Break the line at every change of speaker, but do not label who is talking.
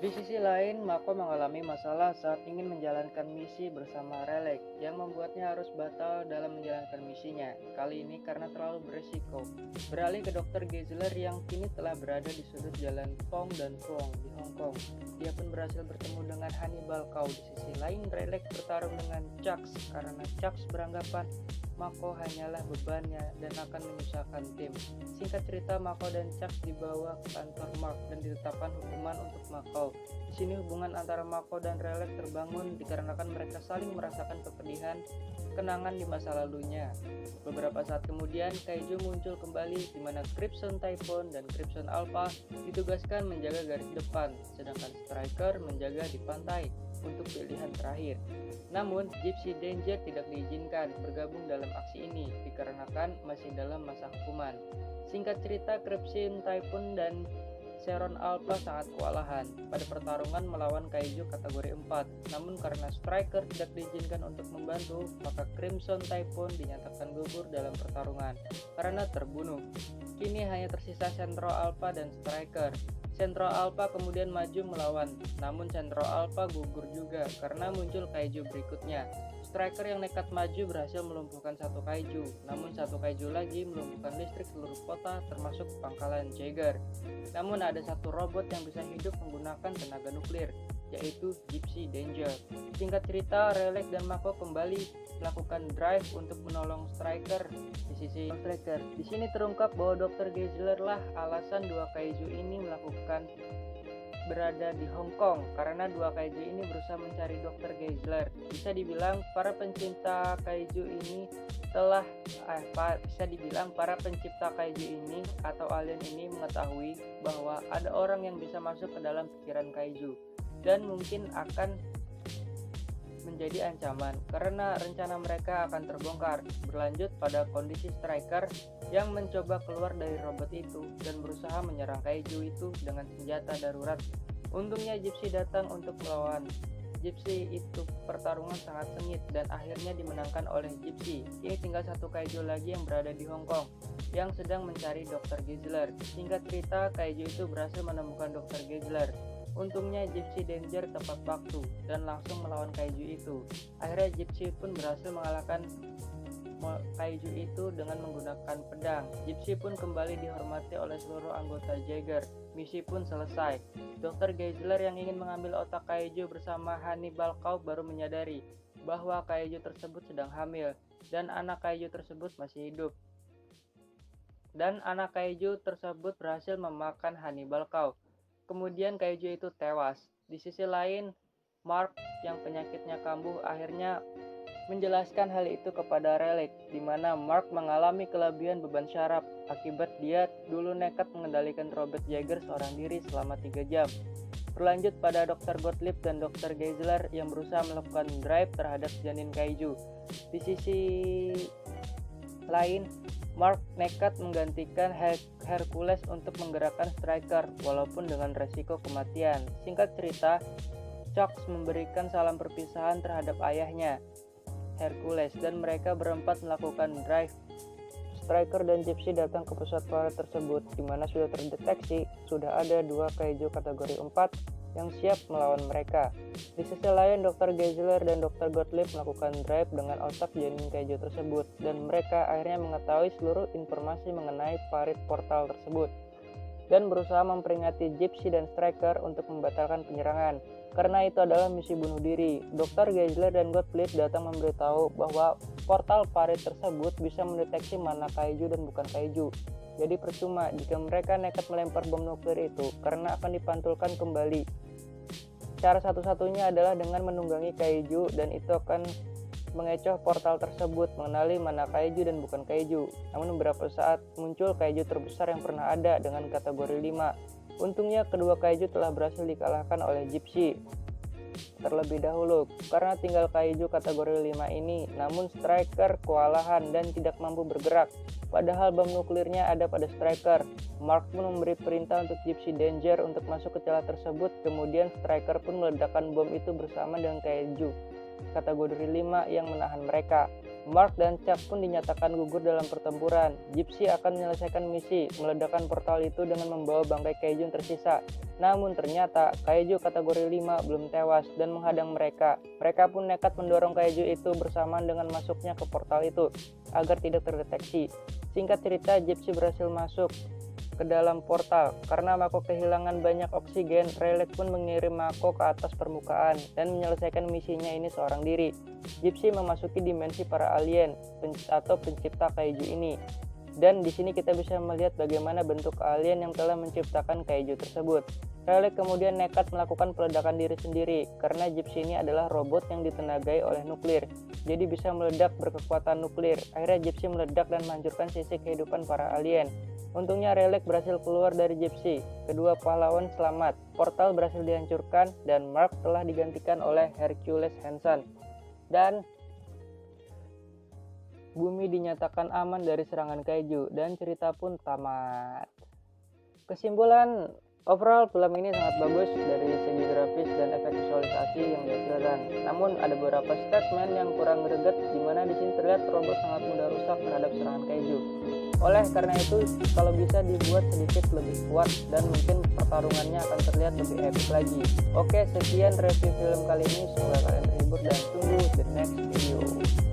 Di sisi lain, Mako mengalami masalah saat ingin menjalankan misi bersama Relic, yang membuatnya harus batal dalam menjalankan misinya. Kali ini karena terlalu beresiko. Beralih ke Dr. Geisler yang kini telah berada di sudut jalan Tong dan Tuong di Hong Kong. Dia pun berhasil bertemu dengan Hannibal Cow. Di sisi lain, Relic bertarung dengan Chucks karena Chucks beranggapan Mako hanyalah bebannya dan akan menyusahkan tim. Singkat cerita, Mako dan Chucks dibawa ke kantor Mark dan ditetapkan hukuman untuk Mako. Di sini hubungan antara Mako dan Relic terbangun dikarenakan mereka saling merasakan kepedihan kenangan di masa lalunya. Beberapa saat kemudian, Kaiju muncul kembali di mana Crimson Typhoon dan Crimson Alpha ditugaskan menjaga garis depan, sedangkan Striker menjaga di pantai untuk pilihan terakhir. Namun, Gypsy Danger tidak diizinkan bergabung dalam aksi ini dikarenakan masih dalam masa hukuman. Singkat cerita, Crimson Typhoon dan Sharon Alpha sangat kewalahan pada pertarungan melawan Kaiju kategori 4. Namun karena Striker tidak diizinkan untuk membantu, maka Crimson Typhoon dinyatakan gugur dalam pertarungan karena terbunuh. Kini hanya tersisa Centro Alpha dan Striker. Centro Alpha kemudian maju melawan, namun Centro Alpha gugur juga karena muncul Kaiju berikutnya. Striker yang nekat maju berhasil melumpuhkan satu Kaiju, namun satu Kaiju lagi melumpuhkan listrik seluruh kota termasuk pangkalan Jaeger. Namun ada satu robot yang bisa hidup menggunakan tenaga nuklir, yaitu Gypsy Danger. Singkat cerita, Relic dan Mako kembali melakukan drive untuk menolong Striker di sisi Striker. Di sini terungkap bahwa Dr. Geisler lah alasan dua Kaiju ini melakukan berada di Hong Kong karena dua Kaiju ini berusaha mencari Dr. Geisler. Bisa dibilang para pencipta Kaiju ini para pencipta Kaiju ini atau alien ini mengetahui bahwa ada orang yang bisa masuk ke dalam pikiran Kaiju dan mungkin akan menjadi ancaman karena rencana mereka akan terbongkar. Berlanjut pada kondisi Striker yang mencoba keluar dari robot itu dan berusaha menyerang Kaiju itu dengan senjata darurat. Untungnya Gypsy datang untuk melawan. Gypsy itu pertarungan sangat sengit dan akhirnya dimenangkan oleh Gypsy. Kini tinggal satu Kaiju lagi yang berada di Hong Kong yang sedang mencari Dr. Geisler. Singkat cerita, Kaiju itu berhasil menemukan Dr. Geisler. Untungnya Gypsy Danger tepat waktu dan langsung melawan Kaiju itu. Akhirnya Gypsy pun berhasil mengalahkan Kaiju itu dengan menggunakan pedang. Gypsy pun kembali dihormati oleh seluruh anggota Jaeger. Misi pun selesai. Dr. Geisler yang ingin mengambil otak Kaiju bersama Hannibal Cow baru menyadari bahwa Kaiju tersebut sedang hamil dan anak Kaiju tersebut masih hidup. Dan anak Kaiju tersebut berhasil memakan Hannibal Cow. Kemudian Kaiju itu tewas. Di sisi lain, Mark yang penyakitnya kambuh akhirnya menjelaskan hal itu kepada Relic, di mana Mark mengalami kelebihan beban syaraf akibat dia dulu nekat mengendalikan robot Jaeger seorang diri selama 3 jam. Berlanjut pada Dr. Gottlieb dan Dr. Geisler yang berusaha melakukan drive terhadap janin Kaiju. Di sisi lain, Mark nekat menggantikan Hercules untuk menggerakkan Striker walaupun dengan resiko kematian. Singkat cerita, Chucks memberikan salam perpisahan terhadap ayahnya, Hercules, dan mereka berempat melakukan drive. Striker dan Gypsy datang ke pusat parade tersebut, di mana sudah terdeteksi sudah ada dua Kaiju kategori 4 yang siap melawan mereka. Di sisi lain, Dr. Geisler dan Dr. Gottlieb melakukan drive dengan otak janin Kaiju tersebut, dan mereka akhirnya mengetahui seluruh informasi mengenai parit portal tersebut, dan berusaha memperingati Gypsy dan Striker untuk membatalkan penyerangan. Karena itu adalah misi bunuh diri. Dr. Geisler dan Gottlieb datang memberitahu bahwa portal parit tersebut bisa mendeteksi mana Kaiju dan bukan Kaiju. Jadi percuma jika mereka nekat melempar bom nuklir itu karena akan dipantulkan kembali. Cara satu-satunya adalah dengan menunggangi Kaiju, dan itu akan mengecoh portal tersebut, mengenali mana Kaiju dan bukan Kaiju. Namun beberapa saat muncul Kaiju terbesar yang pernah ada dengan kategori 5. Untungnya kedua Kaiju telah berhasil dikalahkan oleh Gypsy terlebih dahulu karena tinggal Kaiju kategori 5 ini. Namun Striker kewalahan dan tidak mampu bergerak, padahal bom nuklirnya ada pada Striker. Mark pun memberi perintah untuk Gypsy Danger untuk masuk ke celah tersebut. Kemudian Striker pun meledakkan bom itu bersama dengan Kaiju kategori 5 yang menahan mereka. Mark dan Chuck pun dinyatakan gugur dalam pertempuran. Gypsy akan menyelesaikan misi, meledakkan portal itu dengan membawa bangkai kaiju yang tersisa. Namun ternyata kaiju kategori 5 belum tewas dan menghadang mereka. Mereka pun nekat mendorong kaiju itu bersamaan dengan masuknya ke portal itu agar tidak terdeteksi. Singkat cerita, Gypsy berhasil masuk ke dalam portal. Karena Mako kehilangan banyak oksigen, Rayleigh pun mengirim Mako ke atas permukaan dan menyelesaikan misinya ini seorang diri. Gypsy memasuki dimensi para alien atau pencipta kaiju ini. Dan di sini kita bisa melihat bagaimana bentuk alien yang telah menciptakan kaiju tersebut. Rayleigh kemudian nekat melakukan peledakan diri sendiri karena Gypsy ini adalah robot yang ditenagai oleh nuklir. Jadi bisa meledak berkekuatan nuklir. Akhirnya Gypsy meledak dan menghancurkan sisi kehidupan para alien. Untungnya Rayleigh berhasil keluar dari Gypsy. Kedua pahlawan selamat. Portal berhasil dihancurkan dan Mark telah digantikan oleh Hercules Hansen. Dan bumi dinyatakan aman dari serangan kaiju dan cerita pun tamat. Kesimpulan, overall film ini sangat bagus dari segi grafis dan efek visualisasi yang dihasilkan. Namun ada beberapa statement yang kurang greget, di mana di sini terlihat robot sangat mudah rusak terhadap serangan kaiju. Oleh karena itu, kalau bisa dibuat sedikit lebih kuat dan mungkin pertarungannya akan terlihat lebih epic lagi. Oke, sekian review film kali ini. Semoga kalian terhibur dan tunggu the next video.